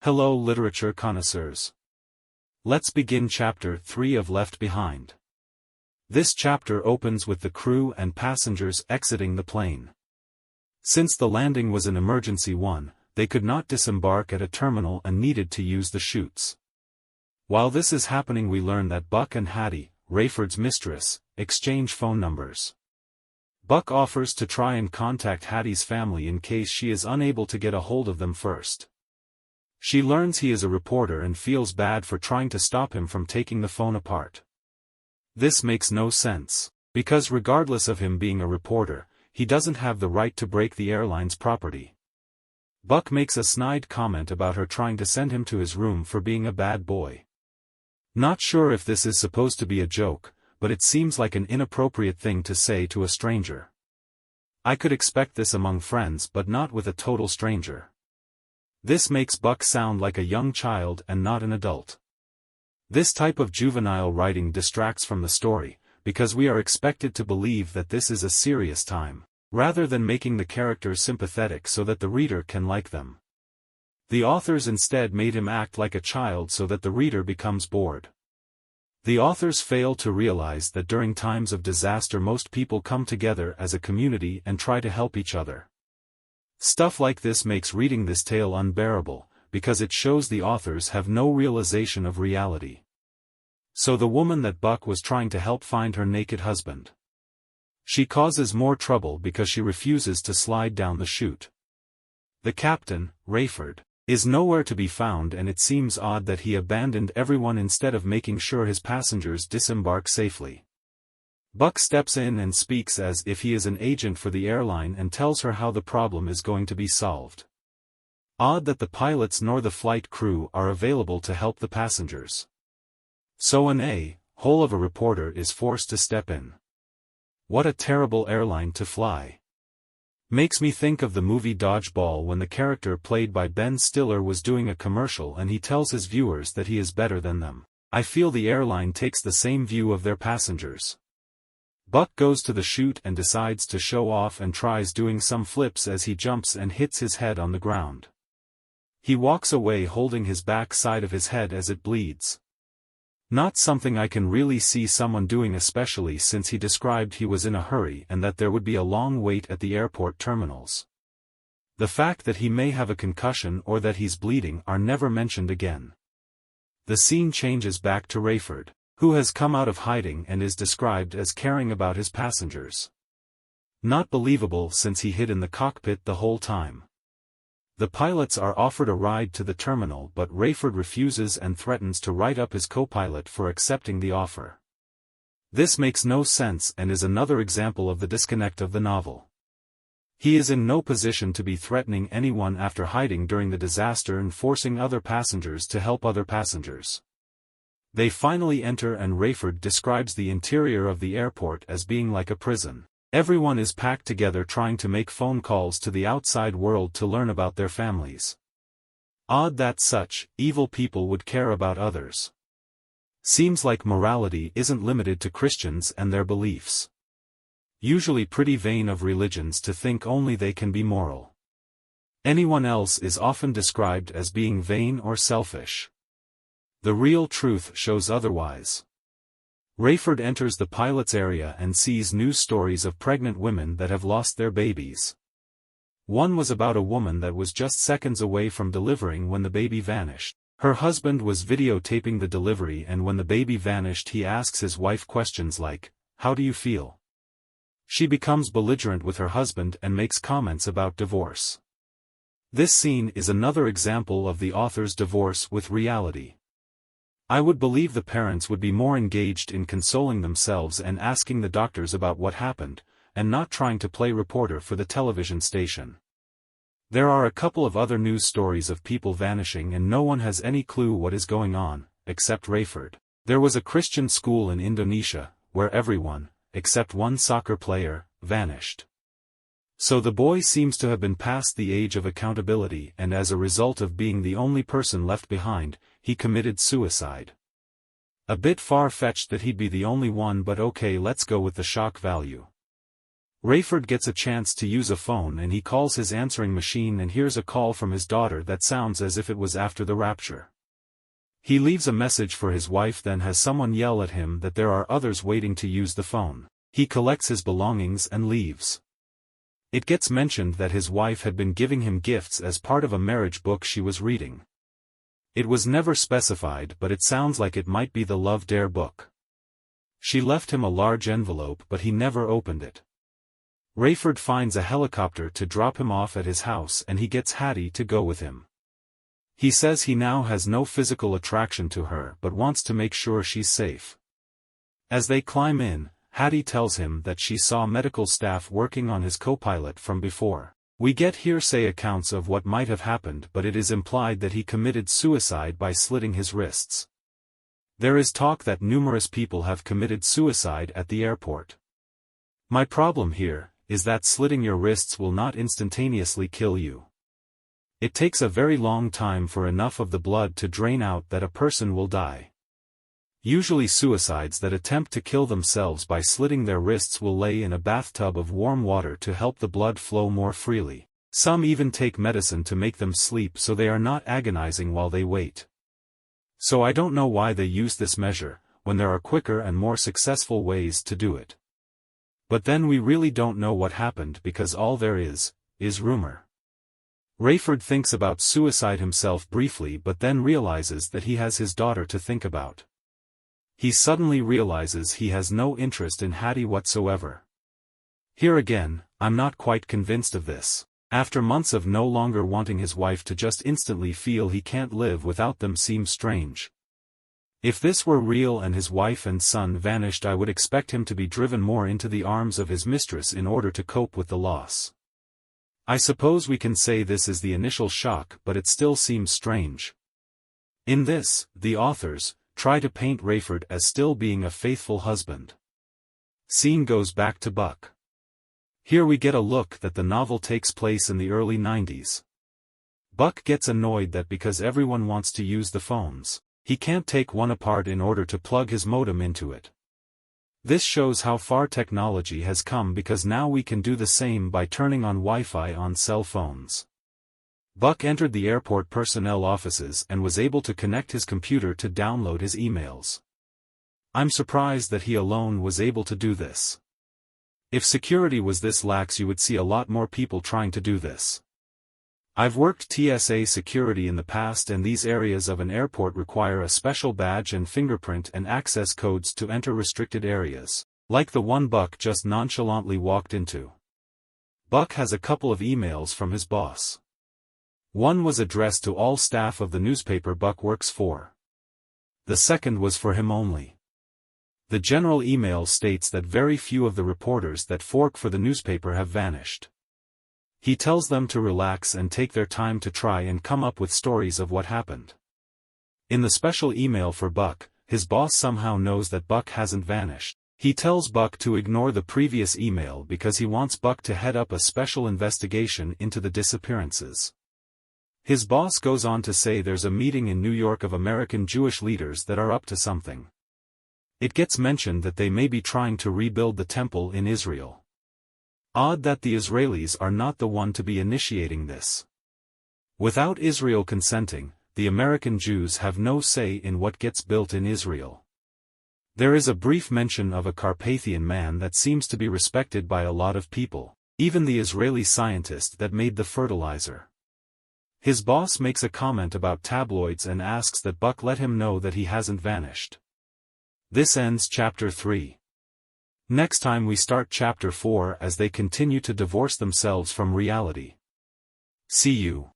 Hello literature connoisseurs. Let's begin Chapter 3 of Left Behind. This chapter opens with the crew and passengers exiting the plane. Since the landing was an emergency one, they could not disembark at a terminal and needed to use the chutes. While this is happening, we learn that Buck and Hattie, Rayford's mistress, exchange phone numbers. Buck offers to try and contact Hattie's family in case she is unable to get a hold of them first. She learns he is a reporter and feels bad for trying to stop him from taking the phone apart. This makes no sense, because regardless of him being a reporter, he doesn't have the right to break the airline's property. Buck makes a snide comment about her trying to send him to his room for being a bad boy. Not sure if this is supposed to be a joke, but it seems like an inappropriate thing to say to a stranger. I could expect this among friends but not with a total stranger. This makes Buck sound like a young child and not an adult. This type of juvenile writing distracts from the story, because we are expected to believe that this is a serious time, rather than making the characters sympathetic so that the reader can like them. The authors instead made him act like a child so that the reader becomes bored. The authors fail to realize that during times of disaster most people come together as a community and try to help each other. Stuff like this makes reading this tale unbearable, because it shows the authors have no realization of reality. So the woman that Buck was trying to help find her naked husband. She causes more trouble because she refuses to slide down the chute. The captain, Rayford, is nowhere to be found, and it seems odd that he abandoned everyone instead of making sure his passengers disembark safely. Buck steps in and speaks as if he is an agent for the airline and tells her how the problem is going to be solved. Odd that the pilots nor the flight crew are available to help the passengers. So an a-hole of a reporter is forced to step in. What a terrible airline to fly. Makes me think of the movie Dodgeball when the character played by Ben Stiller was doing a commercial and he tells his viewers that he is better than them. I feel the airline takes the same view of their passengers. Buck goes to the chute and decides to show off and tries doing some flips as he jumps and hits his head on the ground. He walks away holding his back side of his head as it bleeds. Not something I can really see someone doing, especially since he described he was in a hurry and that there would be a long wait at the airport terminals. The fact that he may have a concussion or that he's bleeding are never mentioned again. The scene changes back to Rayford, who has come out of hiding and is described as caring about his passengers. Not believable since he hid in the cockpit the whole time. The pilots are offered a ride to the terminal, but Rayford refuses and threatens to write up his co-pilot for accepting the offer. This makes no sense and is another example of the disconnect of the novel. He is in no position to be threatening anyone after hiding during the disaster and forcing other passengers to help other passengers. They finally enter and Rayford describes the interior of the airport as being like a prison. Everyone is packed together trying to make phone calls to the outside world to learn about their families. Odd that such evil people would care about others. Seems like morality isn't limited to Christians and their beliefs. Usually pretty vain of religions to think only they can be moral. Anyone else is often described as being vain or selfish. The real truth shows otherwise. Rayford enters the pilot's area and sees news stories of pregnant women that have lost their babies. One was about a woman that was just seconds away from delivering when the baby vanished. Her husband was videotaping the delivery, and when the baby vanished he asks his wife questions like, "How do you feel?" She becomes belligerent with her husband and makes comments about divorce. This scene is another example of the author's divorce with reality. I would believe the parents would be more engaged in consoling themselves and asking the doctors about what happened, and not trying to play reporter for the television station. There are a couple of other news stories of people vanishing and no one has any clue what is going on, except Rayford. There was a Christian school in Indonesia, where everyone, except one soccer player, vanished. So the boy seems to have been past the age of accountability, and as a result of being the only person left behind, he committed suicide. A bit far-fetched that he'd be the only one, but okay, let's go with the shock value. Rayford gets a chance to use a phone and he calls his answering machine and hears a call from his daughter that sounds as if it was after the rapture. He leaves a message for his wife, then has someone yell at him that there are others waiting to use the phone. He collects his belongings and leaves. It gets mentioned that his wife had been giving him gifts as part of a marriage book she was reading. It was never specified, but it sounds like it might be the Love Dare book. She left him a large envelope, but he never opened it. Rayford finds a helicopter to drop him off at his house and he gets Hattie to go with him. He says he now has no physical attraction to her but wants to make sure she's safe. As they climb in, Hattie tells him that she saw medical staff working on his co-pilot from before. We get hearsay accounts of what might have happened, but it is implied that he committed suicide by slitting his wrists. There is talk that numerous people have committed suicide at the airport. My problem here is that slitting your wrists will not instantaneously kill you. It takes a very long time for enough of the blood to drain out that a person will die. Usually suicides that attempt to kill themselves by slitting their wrists will lay in a bathtub of warm water to help the blood flow more freely. Some even take medicine to make them sleep so they are not agonizing while they wait. So I don't know why they use this measure, when there are quicker and more successful ways to do it. But then we really don't know what happened because all there is rumor. Rayford thinks about suicide himself briefly but then realizes that he has his daughter to think about. He suddenly realizes he has no interest in Hattie whatsoever. Here again, I'm not quite convinced of this. After months of no longer wanting his wife to just instantly feel he can't live without them seems strange. If this were real and his wife and son vanished, I would expect him to be driven more into the arms of his mistress in order to cope with the loss. I suppose we can say this is the initial shock, but it still seems strange. In this, the authors try to paint Rayford as still being a faithful husband. Scene goes back to Buck. Here we get a look that the novel takes place in the early 90s. Buck gets annoyed that because everyone wants to use the phones, he can't take one apart in order to plug his modem into it. This shows how far technology has come because now we can do the same by turning on Wi-Fi on cell phones. Buck entered the airport personnel offices and was able to connect his computer to download his emails. I'm surprised that he alone was able to do this. If security was this lax, you would see a lot more people trying to do this. I've worked TSA security in the past and these areas of an airport require a special badge and fingerprint and access codes to enter restricted areas, like the one Buck just nonchalantly walked into. Buck has a couple of emails from his boss. One was addressed to all staff of the newspaper Buck works for. The second was for him only. The general email states that very few of the reporters that fork for the newspaper have vanished. He tells them to relax and take their time to try and come up with stories of what happened. In the special email for Buck, his boss somehow knows that Buck hasn't vanished. He tells Buck to ignore the previous email because he wants Buck to head up a special investigation into the disappearances. His boss goes on to say there's a meeting in New York of American Jewish leaders that are up to something. It gets mentioned that they may be trying to rebuild the temple in Israel. Odd that the Israelis are not the one to be initiating this. Without Israel consenting, the American Jews have no say in what gets built in Israel. There is a brief mention of a Carpathian man that seems to be respected by a lot of people, even the Israeli scientist that made the fertilizer. His boss makes a comment about tabloids and asks that Buck let him know that he hasn't vanished. This ends Chapter 3. Next time we start Chapter 4 as they continue to divorce themselves from reality. See you.